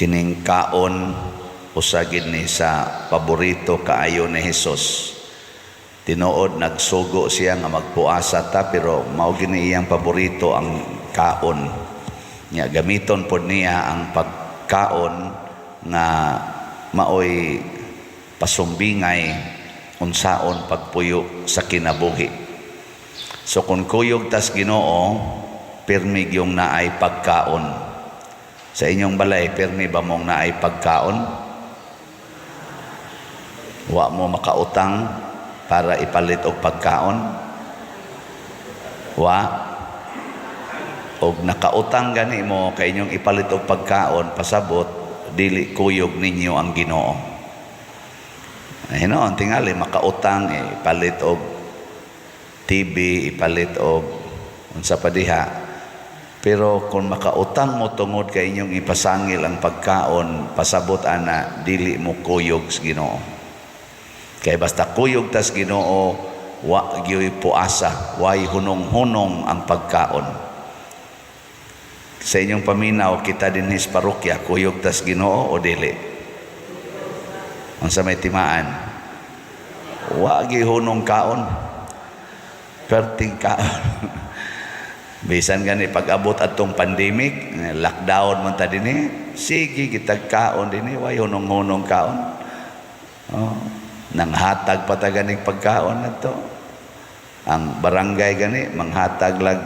kining kaon usagid ni sa paborito kaayo ni Hesus. Tinuod nagsugo siya nga magpuasa ta, pero mao gini iyang paborito ang kaon. Nya gamiton pod niya ang pagkaon nga maoy pasumbingay unsaon pagpuyo sa kinabuhi. So kung kuyog tas Ginoo, pirmi yung naay pagkaon. Sa inyong balay, pirmi ba mong naay pagkaon? Wa mo makautang para ipalit og pagkaon? Wa? Og nakautang gani mo kay inyong ipalit og pagkaon, pasabot dili kuyog ninyo ang Ginoo. Hinoon tingali makautang ipalit og TV, ipalit og unsa pa diha. Pero kung makautang mo tungod kay inyong ipasangil ang pagkaon, pasabot ana dili mo kuyog sa Ginoo. Kay basta kuyog tas Ginoo, wa gyoy puasa, way hunong-hunong ang pagkaon. Sa inyong paminaw, kita din sa parokya, kuyog tas Ginoo o dili? Ang sa may timaan, wa gyoy hunong kaon, perting kaon. Bisan gani pag-abot atong pandemic, lockdown man ta dinhi, sige kitag kaon dinhi, way hunong-hunong kaon. Nanghatag pa ta ganing pagkaon nato. Ang barangay gani manghatag lag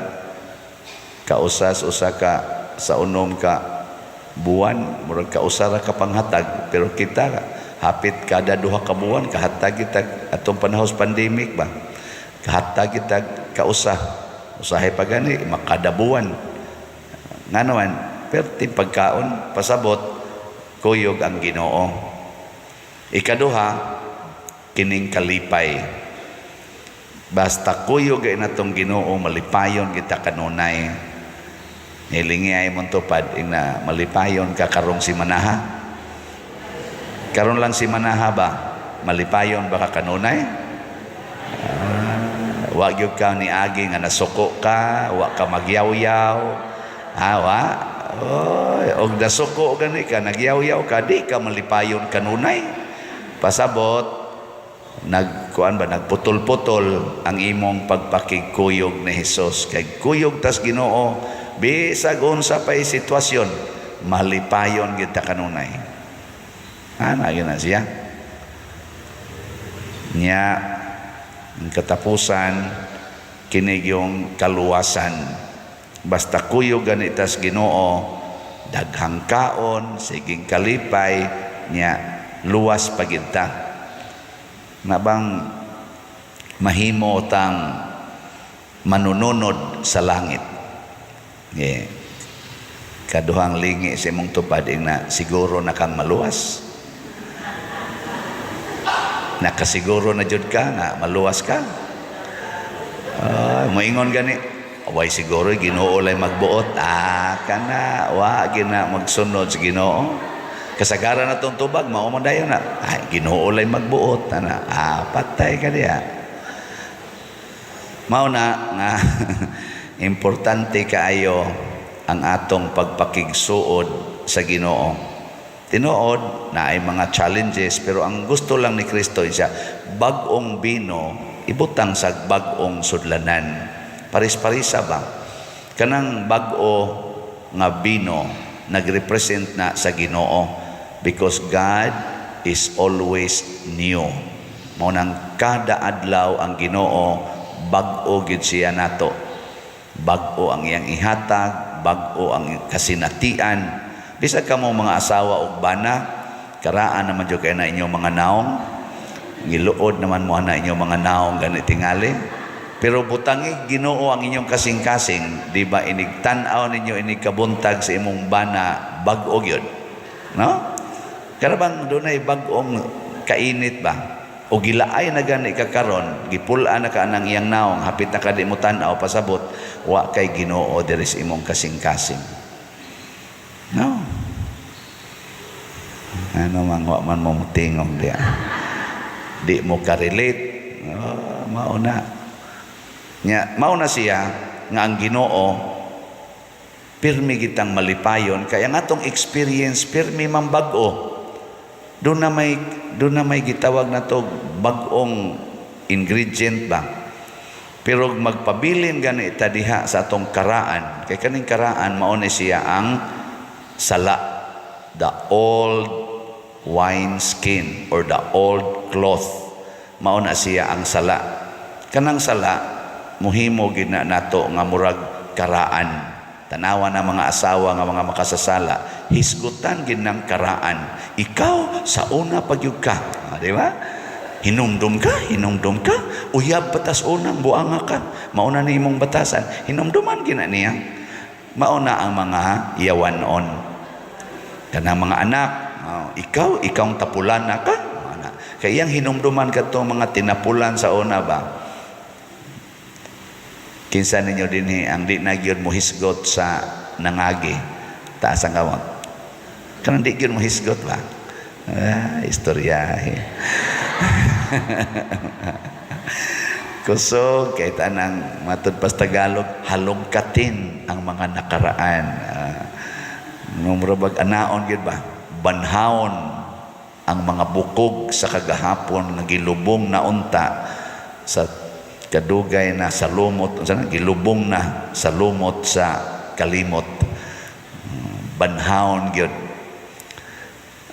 kausas-usa ka sa unom ka buwan, murag kausara ka panghatag, pero kita hapit kada duha ka buwan kahatag kita atong panahos pandemic ba. Kahatag kita kausa. Usahay pa gani makada buwan. Nga naman, perti pagkaon pasabot kuyog ang Ginoo. Ikaduha, kining kalipay. Basta kuyog ay natong Ginoo, malipayon kita kanunay. Hilingi ay mong tupad na malipayon ka karong si Manaha. Karon lang si Manaha ba? Malipayon ba ka kanunay? Wag yung ka ni agi nga nasuko ka, wag ka magyaw-yaw. Wa? Og nasuko gani ka, nagyaw-yaw ka, di ka malipayon kanunay. Pasabot, nagputol-putol ang imong pagpakigkuyog ni Hesus. Kay kuyog tas Ginoo, bisag unsa pay sitwasyon, malipayon kita kanunay. Yun na siya. Nya, ang katapusan, kinig yung kaluwasan. Basta kuyog ganitas Ginoo, daghang kaon, siging kalipay, nya luwas paginta. Nabang mahimo tang manununod sa langit. Kaduhang lingi sa imong tupad na siguro na kang maluwas. Nakasiguro na jud ka nga maluwas ka. Moingon gani, way siguro Ginoo lay magbuot. Kana wa gina magsunod sa Ginoo. Kasagaran na tong tubag mao man dayon na. Ginoo lay magbuot ana. Patay ka diha. Mao na nga importante kaayo ang atong pagpakigsuod sa Ginoo. Tinuod na ay mga challenges, pero ang gusto lang ni Kristo siya, bag-ong bino, ibutang sa bag-ong sudlanan. Paris-parisa ba? Kanang bag-o nga bino, nagrepresent na sa Ginoo. Because God is always new. Munang kada adlaw ang Ginoo, bag-o gid siya nato. Bag-o ang iyang ihatag, bag-o ang kasinatian. Bisag ka mo mga asawa o bana, karaan naman dyan kayo na inyong mga naong, giluod naman mo na inyong mga naong ganit tingali. Pero butangi Ginoo ang inyong kasing-kasing, di ba inigtanaw ninyo inigkabuntag sa imong bana, bag-o yun. No? Karabang doon ay bag-ong kainit ba? O gilaay na gani kakaron, gipulaan na ka ng iyang naong, hapit na ka di mo tanaw, pasabot, wa kay Ginoo diri sa imong kasing-kasing. No. Ano man wa man mo tingog dia. Di mo ka-relate. Mao na. Nya mao na siya nga ang Ginoo pirmi kitang malipayon kaya nga atong experience pirmi mambag-o. Doon na may gitawag na to bag-ong ingredient ba. Pero magpabilin gani ita diha sa atong karaan. Kay kaning karaan mao ni siya ang sala, the old wine skin or the old cloth. Mao na siya ang sala. Kanang sala muhimo gid na nato nga murag karaan. Tanawa na mga asawa nga mga makasasala, hisgutan gid ng karaan. Ikaw sa una pagyud ka, di ba? Hinumdum ka, uyab batas unang buanga ka. Mauna ni imong batasan, hinumduman gina niya. Mauna ang mga yawanon. Kanang mga anak, ikaw ang tapulan na ka. Kaya hinumduman ka to mga tinapulan sa una ba? Kinsa ninyo din ang di na gyud mo hisgot sa nangagi. Taas ang kawat. Kanang di gyud mo hisgot ba? Istorya. Kusog kay tanang matud pas Tagalog halongkatin ang mga nakaraan. Numrobag anaon gyud ba? Banhaon ang mga bukog sa kagahapon nga gilubong na unta sa kadugay na sa lumot, gilubong na sa lumot sa kalimot. Banhaon gyud.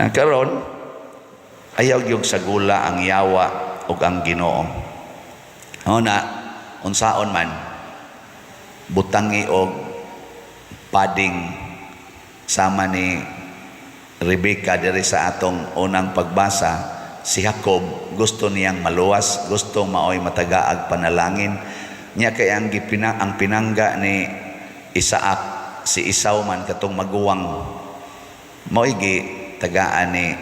Ang karon ayaw gyud sagula ang yawa ug ang Ginoo. Una unsaon man butangi og pading sama ni Rebecca diri sa atong unang pagbasa. Si Jacob gusto niyang maluwas, gusto maoy matagaag panalangin niya kay ang pinangga ni Isaac, si Esau man katong maguwang maoy gi tagaan ni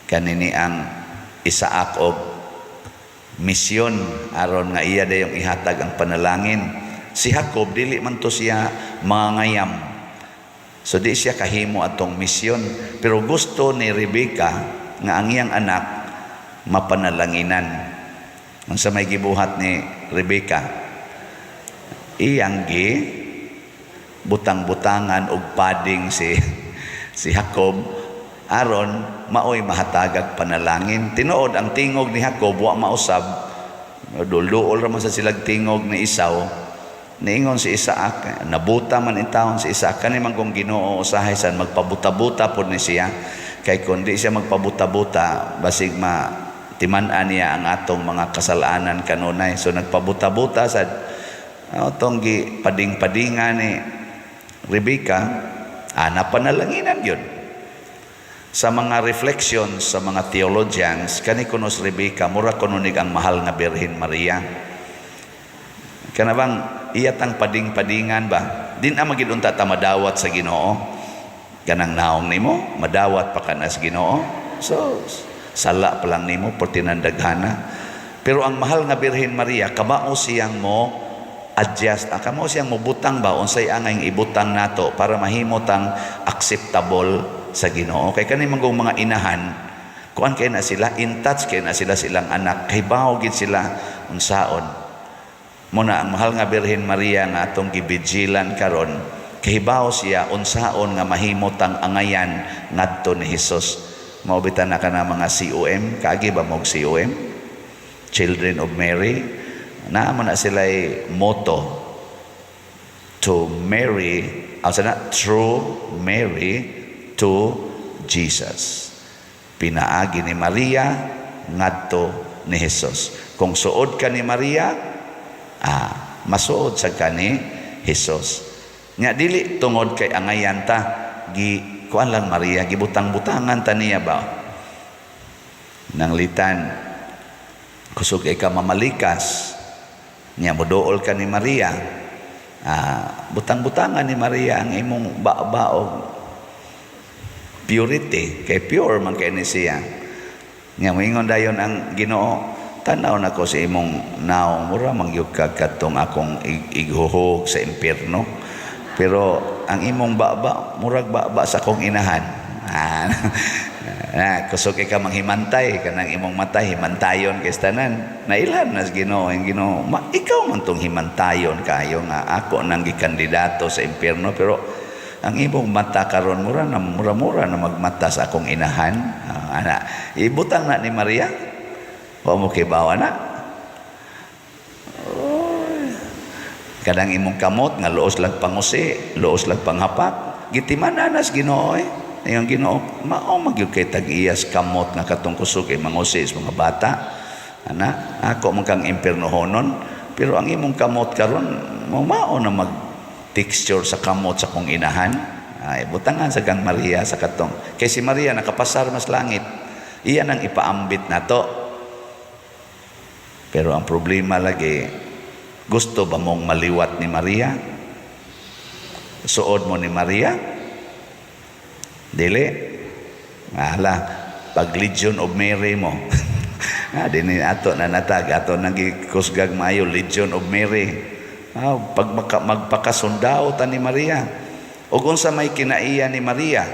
kanini ang Isaac og misyon aron nga iya dayong ihatag ang panalangin. Si Jacob dili man to siya mangayam, so di siya kahimo atong misyon, pero gusto ni Rebecca nga ang iyang anak mapanalanginan. Unsa may gibuhat ni Rebecca, iyang gi butang-butangan og pading si Jacob aron maoy mahatagag panalangin. Tinuod ang tingog ni Jacob wa mausab, dulduol ra man sa silag tingog ni Esau. Niingon si Isaac, nabuta man intawon si Isaac, kani man kung Ginoo usahay san magpabuta-buta pod ni siya. Kay kundi siya magpabuta-buta basig timan-an niya ang atong mga kasalanan kanunay. So nagpabuta-buta sa atong pading-padingan ni Rebecca, napanalanginan yun. Sa mga reflections sa mga theologians, kani kunos Rebecca mura kununig ang mahal nga Birhen Maria. Kanabang iyatang pading-padingan ba? Din magid unta ta madawat sa Ginoo. Kanang naong nimo madawat pa kana sa Ginoo. So sala pa lang nimo por tinandaghana. Pero ang mahal nga Birhen Maria kamao siyang mo adjust, kamao siyang mo butang ba unsay angay ibutang nato para mahimo tang acceptable sa Ginoo. Kay kani manggong mga inahan kuan kay na sila in touch kay na sila silang anak, kay bawo gid sila unsaon. Muna ang mahal nga Birhen Maria nga atong gibijilan karon, kahibaw siya unsaon nga mahimot ang angayan ngadto ni Hesus. Maubitan na ka na mga COM, kaagi ba mong COM? Children of Mary. Naamo na sila'y motto, to Mary, through Mary to Jesus. Pinaagi ni Maria ngadto ni Hesus. Kung suod ka ni Maria, masuod sa ka ni Hesus. Nya dili tungod kay angayan ta kuan lang Maria gibutang-butangan ta niya ba nang litan kusog kay ka mamalikas nya moduol ka ni Maria, butang-butangan ni Maria ang imong baog purity, kay pure man kay ni siya. Nya moingon dayon ang Ginoo, tanaw na ko sa imong naong mura mangyug ka katong akong ighuhog sa impierno. Pero ang imong baba, murag baba sa kong inahan. kusog ka manghimantay kanang imong matay himantayon kay tanan nailhan nas Ginoo ang Ginoo ikaw man tong himantayon kayo nga ako nang gikandidato sa impyerno pero ang imong mata karon mura na magmata sa akong inahan ana ibutang na ni Maria wa mo kibawa na kadang imong kamot nga luos lang pangusi luos lang panghapak gitimanan nas Ginoo ang Ginoo mao magyud kay tag-iyas kamot nga katong kusog kay mangusi sa mga bata ana ako man kang impiernohonon pero ang imong kamot karon mao na mag texture sa kamot sa kong inahan ay butangan sa kang Maria sa katong kay si Maria nakapasar mas langit iyan ang ipaambit nato pero ang problema lagi gusto ba mong maliwat ni Maria suod mo ni Maria dili ala pag Legion of Mary mo dinhi ato na natag ato nang gikusgag maayo Legion of Mary pag magpakasundao ta ni Maria ug unsa may kinaiya ni Maria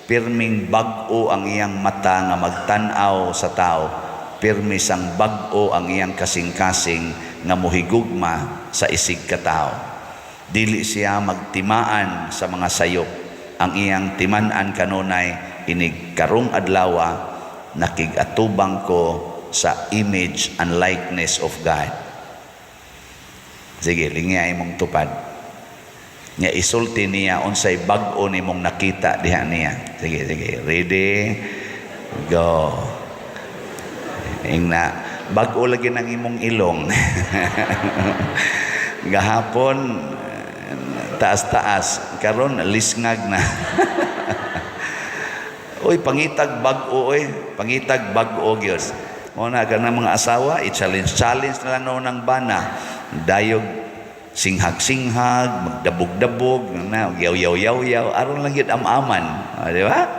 pirming bag-o ang iyang mata nga magtan-aw sa tao pirmi sang bag-o ang iyang kasing-kasing nga mohigugma sa isig ka tao dili siya magtimaan sa mga sayop ang iyang timan-an kanunay inig karong adlawa nakigatubang ko sa image and likeness of God. Sige, lingi imong tupad. Nya isulti niya unsay bag-o nimong nakita diha niya. Sige, ready? Go. Ingna bag-o lagi ng imong ilong. Gahapon taas-taas karon lisngag na oy pangitag bag-o pangitag bag-o gyud mo na kanang mga asawa i-challenge na lang ng bana dayog singhag-singhag magdabog-dabog na yaw-yaw aron lang gyud am-aman di ba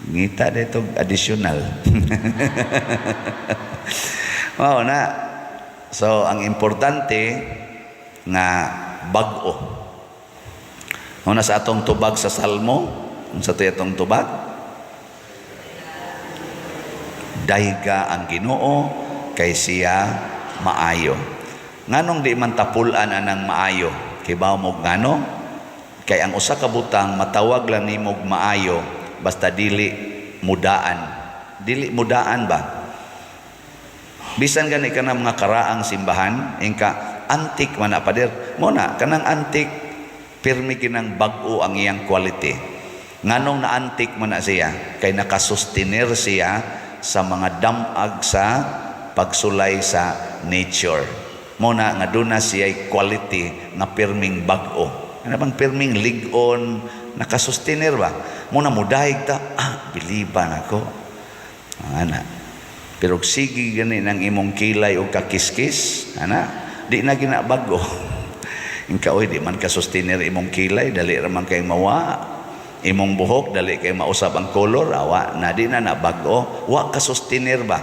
ngita dito additional wow na so ang importante nga bag-o. Una sa atong tubag sa Salmo, unsa to atong tubag? Dayga ang Ginoo kay siya maayo. Nganong di man tapulan anang maayo? Kay bawo mo ngano? Kay ang usa ka butang matawag lang nimo maayo basta dili mudaan. Dili mudaan ba? Bisan gani ka na mga karaang simbahan, ingka antik man na pader mo na kanang antik pirmi kinang bag-o ang iyang quality nganong na antik man na siya kay nakasustenir siya sa mga damag sa pagsulay sa nature mo na nga duna siya quality nga pirming bag-o ano bang pirming lig-on nakasustenir ba mo na mudahig ta biliban ako ana pero sige gani nang imong kilay o kakiskis ana di na ginabago ingka oy di man ka sustainer imong kilay dali ra man kay mawa imong buhok dali kay mausab ang color awa na di na nabago wa ka sustainer ba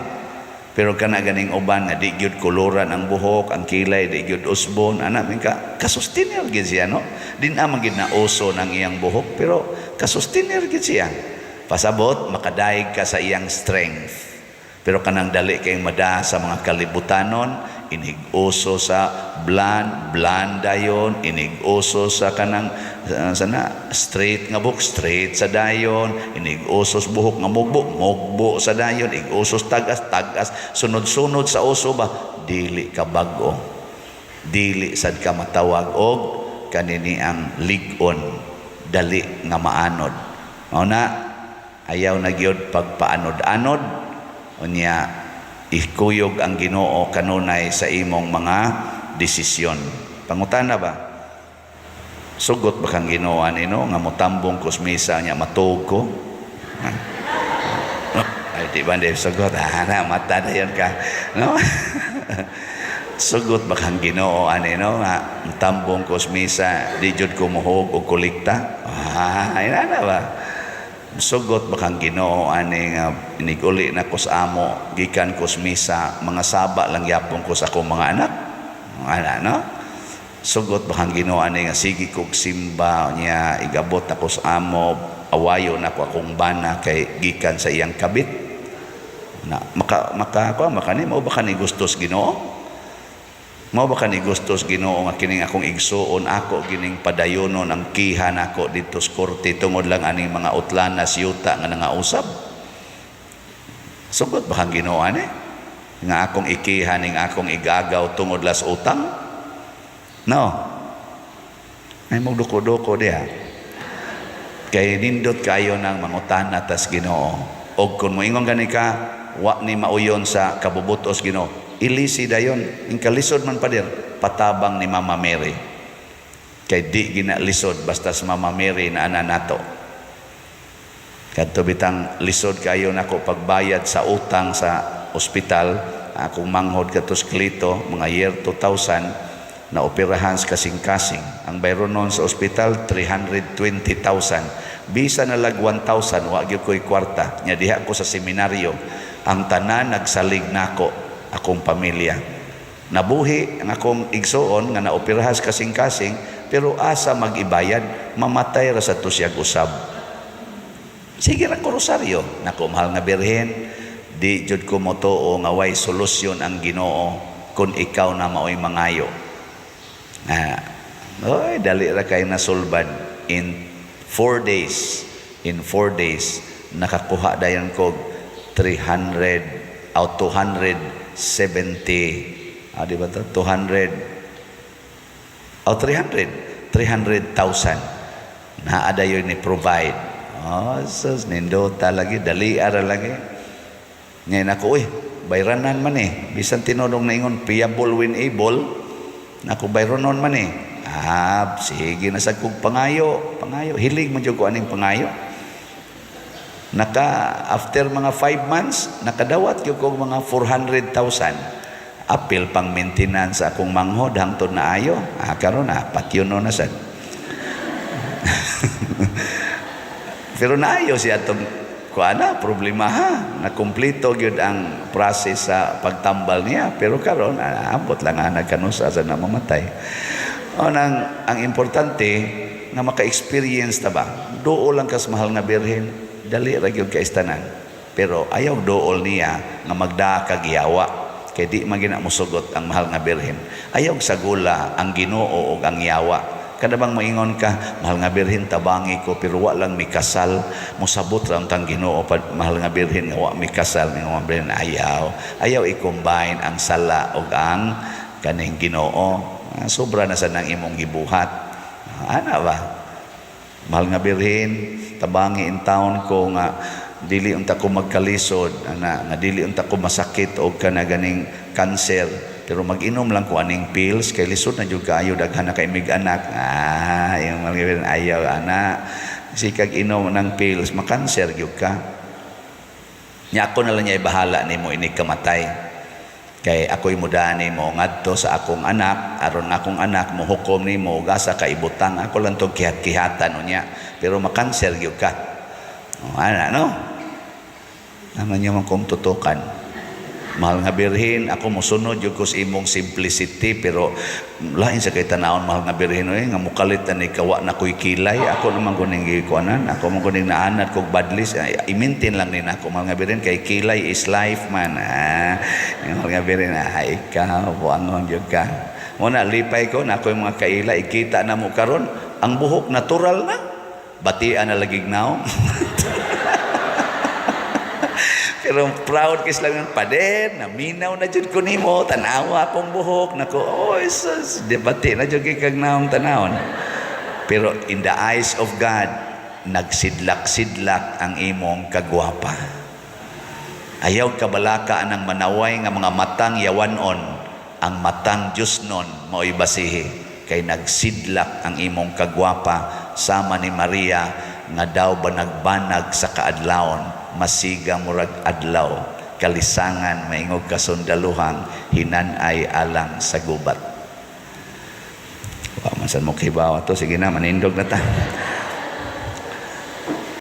pero kana ganing uban nga di gyud koloran ang buhok ang kilay di gyud usbon ana mingka ka sustainer gyud siya no din man gyud na uso ng iyang buhok pero ka sustainer gyud siya pasabot makadaig ka sa iyang strength pero kanang dali kay mada sa mga kalibutanon inig-uso sa bland dayon inig-uso sa kanang sana straight nga buhok straight sa dayon inig-uso sa buhok nga mugbo sa dayon ig-uso tagas sunod-sunod sa uso ba dili ka bag-o dili sad ka matawag og kanini ang lig-on dali nga maanod mao na ayaw na gyud pagpaanod-anod unya ikuyog ang Ginoo kanunay sa imong mga desisyon. Pangutana ba? Sugot ba kang Ginoo anino nga motambong kusmisa nya matug ko? Ay di ba hindi sugot? Na mata na yan ka. No? Sugot ba kang Ginoo anino nga motambong kusmisa di jud ko muhog o kolekta? Ay na ba? Sugot ba kang Ginoo ani nga iniguli na ko sa amo gikan ko sa misa mga saba lang yapon ko sa akong mga anak no sugot ba kang Ginoo ani nga sige kog simba niya igabot ako sa amo awayo na ko akong bana kay gikan sa iyang kabit na maka ni mao ba kani gustos Ginoo? Mao ba kani gustos Ginoo nga kining akong igsuon ako gining padayonon ang kihan ako dito sa korte tungod lang aning mga utlanas yuta nga nangausab? Sugot ba kang Ginoo ani? Nga akong ikihan ning akong igagaw tungod las utang? No. Ay magduko-duko diha. Kay nindot kayo ng mangutana tas Ginoo. Og kun moingon gani ka, wa ni mauyon sa kabubutos Ginoo. Ilisi dayon, yung kalisod man pa dir, patabang ni Mama Mary. Kay di ginalisod basta sa Mama Mary na nato. Kadto bitang lisod kayo nako pagbayad sa utang sa ospital, akong manghod katos Klito, mga year 2000, na operahan sa kasing-kasing. Ang bayron noon sa ospital, 320,000. Bisa na lag 1,000, wa gyud ko'y kwarta. Nya diha ko sa seminaryo, ang tanan nagsalig nako akong pamilya. Nabuhi ang akong igsoon nga naopirahas kasing-kasing, pero asa mag-ibayad, mamatay ra sa tusyag usab. Sige ra ko rosaryo, nako mahal nga Birhen, di jud ko motoo nga way solusyon ang Ginoo kung ikaw na mao'y mangayo. Oy, dali ra kay nasulbad in 4 days. In 4 days, nakakuha dayon ko 300 out 270 di ba to? 300,000 na adayon ni provide. Sus nindota lagi, dali ara lagi. Ngayon ako, bayranan man bisan tinodong na ingon payable when able, naku bayronon man sige na sa kong pangayo, hilig mo dyan ko aning pangayo. After mga 5 months, nakadawat ko mga 400,000. Apil pang maintenance akong manghod hangtod na ayo. Karon patyo no na sad. Pero naayo siya itong problema nakumpleto gyud ang process sa pagtambal niya. Pero karon abot lang nagkanusa sa namamatay. Ang importante nga maka-experience ta ba? Duol lang kas mahal nga Birhen, dali ra gyud ka istanan. Pero ayaw duol niya nga magdaa ka giyawa. Kay di magina mosugot ang mahal nga Birhen. Ayaw sagula ang Ginoo og ang yawa. Kada bang maingon ka, mahal nga Birhen tabangi ko pero wa lang mikasal, mosabot ra tang Ginoo mahal nga Birhen nga wa mikasal ning mga Birhen ayaw i-combine ang sala og ang kaning Ginoo. Sobra na sa nang imong gibuhat. Ana ba? Mahal nga Birhen, tabangi in town ko nga dili unta ko magkalisod, nga dili unta ko masakit o kana ganing cancer, pero mag-inom lang ko aning pills kay lisod na jud kaayo daghan na kay mig anak. Yung mga Birhen ayaw ana. Sikag inom ng pills, makanser gyud ka. Nya ako na lang niya bahala nimo ini kamatay. Kay ako'y mudaan nimo ngadto sa akong anak, aron akong anak mohukom nimo gasa ka ibutang ako lang tong kihat-kihatan unya, pero makanser gyud ka. Ana no? Naman niyo man kong tutukan. Mahal nga Birhen, ako mosunod yung kus imong simplicity, pero lain sa kay tanawon mahal nga Birhen, nga mukalit na ni kawa na ko'y kilay, ako naman kuning gikuanan, ako naman kuning naanad kong badlis, i-maintain lang din ako mahal nga Birhen, kay kilay is life man. Mahal nga Birhen, ikaw, buangon yun ka. Muna, lipay ko na ako yung mga kaila, ikita na mo karon, ang buhok natural na, batian na lagig now. Pero proud kis lang ng paden, naminaw na jud ko nimo, tanawa akong buhok, nako, sus, debate na jud kag naong tanawon. Pero in the eyes of God, nagsidlak-sidlak ang imong kagwapa. Ayaw kabalaka ng manaway nga mga matang yawanon, ang matang Diyos nun mao'y basihi, kay nagsidlak ang imong kagwapa sama ni Maria nga daw ba nagbanag sa kaadlawon, masiga murag adlaw, kalisangan maingog kasundaluhang hinanay alang sa gubat. Masan mo kibawa to, sige na manindog na ta.